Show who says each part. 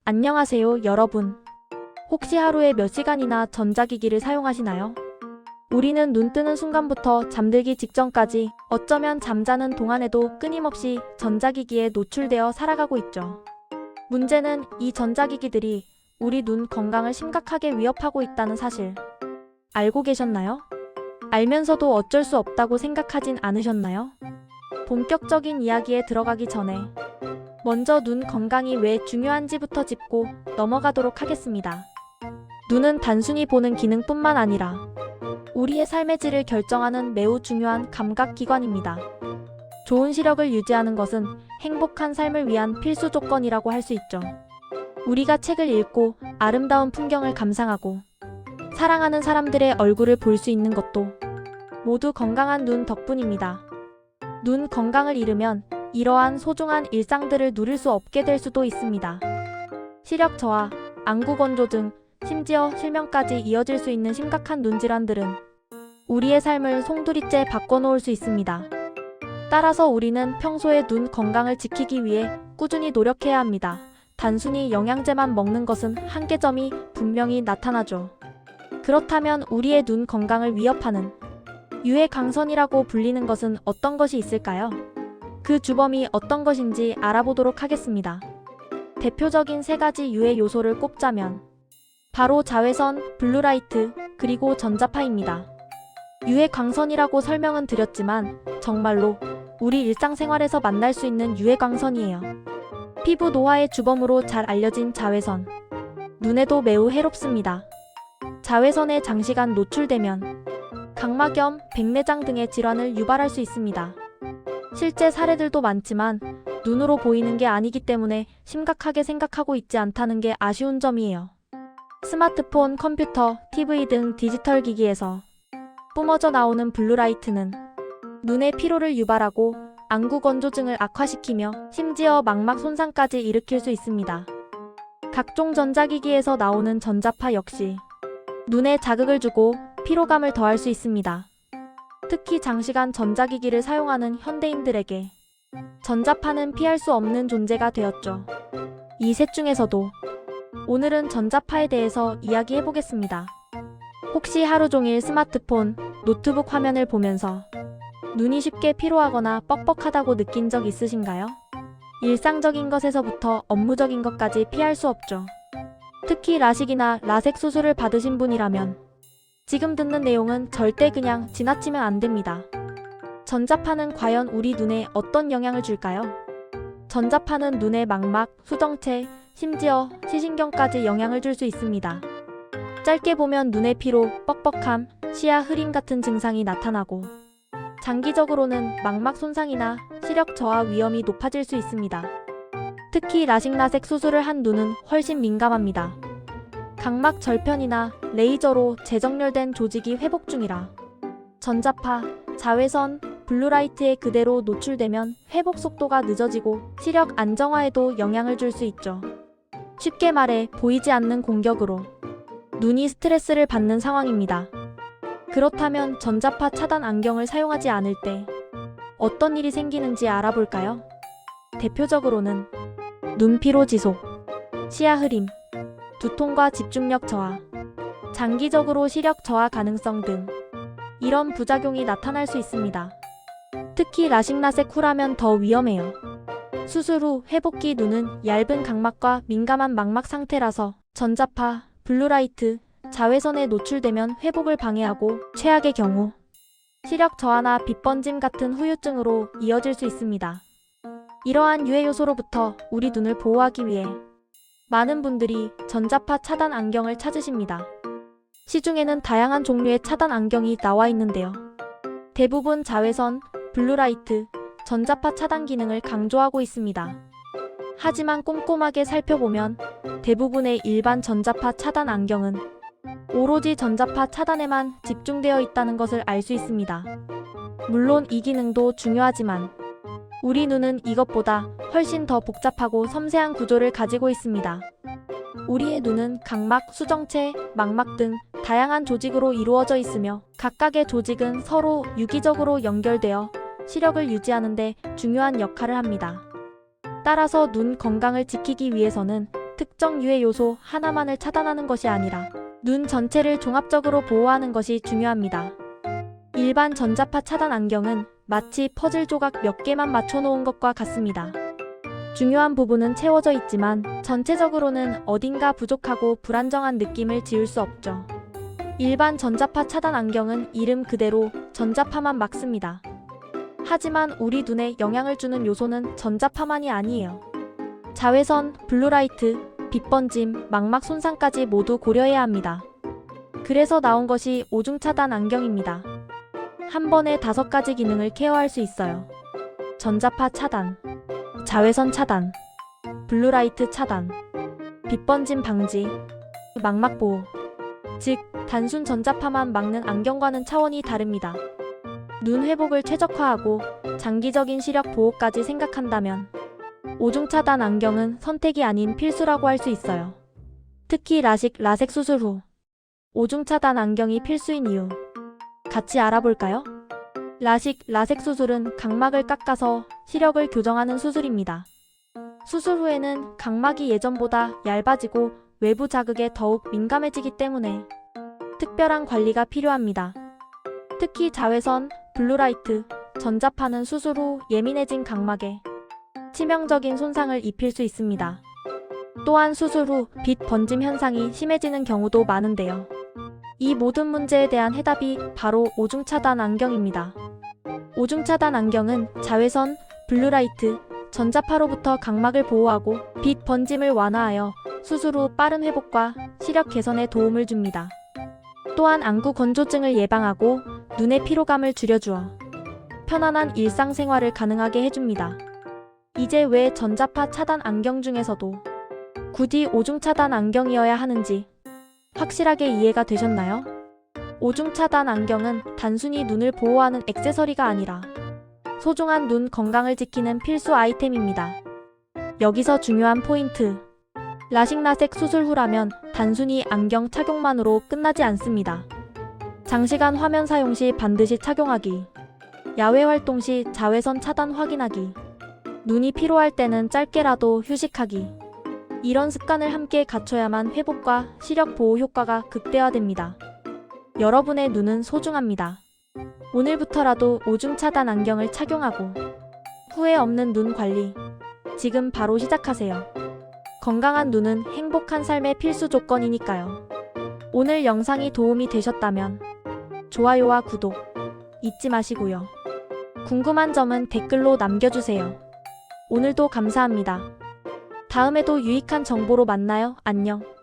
Speaker 1: 안녕하세요, 여러분. 혹시 하루에 몇 시간이나 전자기기를 사용하시나요? 우리는 눈 뜨는 순간부터 잠들기 직전까지 어쩌면 잠자는 동안에도 끊임없이 전자기기에 노출되어 살아가고 있죠. 문제는 이 전자기기들이 우리 눈 건강을 심각하게 위협하고 있다는 사실. 알고 계셨나요? 알면서도 어쩔 수 없다고 생각하진 않으셨나요? 본격적인 이야기에 들어가기 전에 먼저 눈 건강이 왜 중요한지부터 짚고 넘어가도록 하겠습니다. 눈은 단순히 보는 기능뿐만 아니라 우리의 삶의 질을 결정하는 매우 중요한 감각기관입니다. 좋은 시력을 유지하는 것은 행복한 삶을 위한 필수 조건이라고 할 수 있죠. 우리가 책을 읽고 아름다운 풍경을 감상하고 사랑하는 사람들의 얼굴을 볼 수 있는 것도 모두 건강한 눈 덕분입니다. 눈 건강을 잃으면 이러한 소중한 일상들을 누릴 수 없게 될 수도 있습니다. 시력 저하, 안구 건조 등 심지어 실명까지 이어질 수 있는 심각한 눈 질환들은 우리의 삶을 송두리째 바꿔놓을 수 있습니다. 따라서 우리는 평소에 눈 건강을 지키기 위해 꾸준히 노력해야 합니다. 단순히 영양제만 먹는 것은 한계점이 분명히 나타나죠. 그렇다면 우리의 눈 건강을 위협하는 유해 광선이라고 불리는 것은 어떤 것이 있을까요? 그 주범이 어떤 것인지 알아보도록 하겠습니다. 대표적인 세 가지 유해 요소를 꼽자면 바로 자외선, 블루라이트, 그리고 전자파입니다. 유해 광선이라고 설명은 드렸지만 정말로 우리 일상생활에서 만날 수 있는 유해 광선이에요. 피부 노화의 주범으로 잘 알려진 자외선. 눈에도 매우 해롭습니다. 자외선에 장시간 노출되면 각막염, 백내장 등의 질환을 유발할 수 있습니다. 실제 사례들도 많지만 눈으로 보이는 게 아니기 때문에 심각하게 생각하고 있지 않다는 게 아쉬운 점이에요. 스마트폰, 컴퓨터, TV 등 디지털 기기에서 뿜어져 나오는 블루라이트는 눈의 피로를 유발하고 안구 건조증을 악화시키며 심지어 망막 손상까지 일으킬 수 있습니다. 각종 전자기기에서 나오는 전자파 역시 눈에 자극을 주고 피로감을 더할 수 있습니다. 특히 장시간 전자기기를 사용하는 현대인들에게 전자파는 피할 수 없는 존재가 되었죠. 이 셋 중에서도 오늘은 전자파에 대해서 이야기해보겠습니다. 혹시 하루 종일 스마트폰, 노트북 화면을 보면서 눈이 쉽게 피로하거나 뻑뻑하다고 느낀 적 있으신가요? 일상적인 것에서부터 업무적인 것까지 피할 수 없죠. 특히 라식이나 라섹 수술을 받으신 분이라면 지금 듣는 내용은 절대 그냥 지나치면 안 됩니다. 전자파는 과연 우리 눈에 어떤 영향을 줄까요? 전자파는 눈의 망막, 수정체, 심지어 시신경까지 영향을 줄 수 있습니다. 짧게 보면 눈의 피로, 뻑뻑함, 시야 흐림 같은 증상이 나타나고 장기적으로는 망막 손상이나 시력 저하 위험이 높아질 수 있습니다. 특히 라식 라섹 수술을 한 눈은 훨씬 민감합니다. 각막 절편이나 레이저로 재정렬된 조직이 회복 중이라 전자파, 자외선, 블루라이트에 그대로 노출되면 회복 속도가 늦어지고 시력 안정화에도 영향을 줄 수 있죠. 쉽게 말해 보이지 않는 공격으로 눈이 스트레스를 받는 상황입니다. 그렇다면 전자파 차단 안경을 사용하지 않을 때 어떤 일이 생기는지 알아볼까요? 대표적으로는 눈 피로 지속, 시야 흐림, 두통과 집중력 저하, 장기적으로 시력 저하 가능성 등 이런 부작용이 나타날 수 있습니다. 특히 라식 라섹 후라면 더 위험해요. 수술 후 회복기 눈은 얇은 각막과 민감한 망막 상태라서 전자파, 블루라이트, 자외선에 노출되면 회복을 방해하고 최악의 경우 시력 저하나 빛 번짐 같은 후유증으로 이어질 수 있습니다. 이러한 유해 요소로부터 우리 눈을 보호하기 위해 많은 분들이 전자파 차단 안경을 찾으십니다. 시중에는 다양한 종류의 차단 안경이 나와 있는데요. 대부분 자외선, 블루라이트, 전자파 차단 기능을 강조하고 있습니다. 하지만 꼼꼼하게 살펴보면 대부분의 일반 전자파 차단 안경은 오로지 전자파 차단에만 집중되어 있다는 것을 알 수 있습니다. 물론 이 기능도 중요하지만 우리 눈은 이것보다 훨씬 더 복잡하고 섬세한 구조를 가지고 있습니다. 우리의 눈은 각막, 수정체, 망막 등 다양한 조직으로 이루어져 있으며 각각의 조직은 서로 유기적으로 연결되어 시력을 유지하는 데 중요한 역할을 합니다. 따라서 눈 건강을 지키기 위해서는 특정 유해 요소 하나만을 차단하는 것이 아니라 눈 전체를 종합적으로 보호하는 것이 중요합니다. 일반 전자파 차단 안경은 마치 퍼즐 조각 몇 개만 맞춰놓은 것과 같습니다. 중요한 부분은 채워져 있지만 전체적으로는 어딘가 부족하고 불안정한 느낌을 지울 수 없죠. 일반 전자파 차단 안경은 이름 그대로 전자파만 막습니다. 하지만 우리 눈에 영향을 주는 요소는 전자파만이 아니에요. 자외선, 블루라이트, 빛 번짐, 망막 손상까지 모두 고려해야 합니다. 그래서 나온 것이 오중 차단 안경입니다. 한 번에 5가지 기능을 케어할 수 있어요. 전자파 차단, 자외선 차단, 블루라이트 차단, 빛 번짐 방지, 망막 보호. 즉, 단순 전자파만 막는 안경과는 차원이 다릅니다. 눈 회복을 최적화하고 장기적인 시력 보호까지 생각한다면 오중 차단 안경은 선택이 아닌 필수라고 할 수 있어요. 특히 라식 수술 후 오중 차단 안경이 필수인 이유 같이 알아볼까요? 라섹 수술은 각막을 깎아서 시력을 교정하는 수술입니다. 수술 후에는 각막이 예전보다 얇아지고 외부 자극에 더욱 민감해지기 때문에 특별한 관리가 필요합니다. 특히 자외선, 블루라이트, 전자파는 수술 후 예민해진 각막에 치명적인 손상을 입힐 수 있습니다. 또한 수술 후 빛 번짐 현상이 심해지는 경우도 많은데요. 이 모든 문제에 대한 해답이 바로 오중 차단 안경입니다. 오중 차단 안경은 자외선, 블루라이트, 전자파로부터 각막을 보호하고 빛 번짐을 완화하여 수술 후 빠른 회복과 시력 개선에 도움을 줍니다. 또한 안구 건조증을 예방하고 눈의 피로감을 줄여주어 편안한 일상생활을 가능하게 해줍니다. 이제 왜 전자파 차단 안경 중에서도 굳이 오중 차단 안경이어야 하는지 확실하게 이해가 되셨나요? 오중 차단 안경은 단순히 눈을 보호하는 액세서리가 아니라 소중한 눈 건강을 지키는 필수 아이템입니다. 여기서 중요한 포인트. 라섹 수술 후라면 단순히 안경 착용만으로 끝나지 않습니다. 장시간 화면 사용 시 반드시 착용하기, 야외 활동 시 자외선 차단 확인하기, 눈이 피로할 때는 짧게라도 휴식하기. 이런 습관을 함께 갖춰야만 회복과 시력 보호 효과가 극대화됩니다. 여러분의 눈은 소중합니다. 오늘부터라도 오중 차단 안경을 착용하고 후회 없는 눈 관리 지금 바로 시작하세요. 건강한 눈은 행복한 삶의 필수 조건이니까요. 오늘 영상이 도움이 되셨다면 좋아요와 구독 잊지 마시고요. 궁금한 점은 댓글로 남겨주세요. 오늘도 감사합니다. 다음에도 유익한 정보로 만나요. 안녕.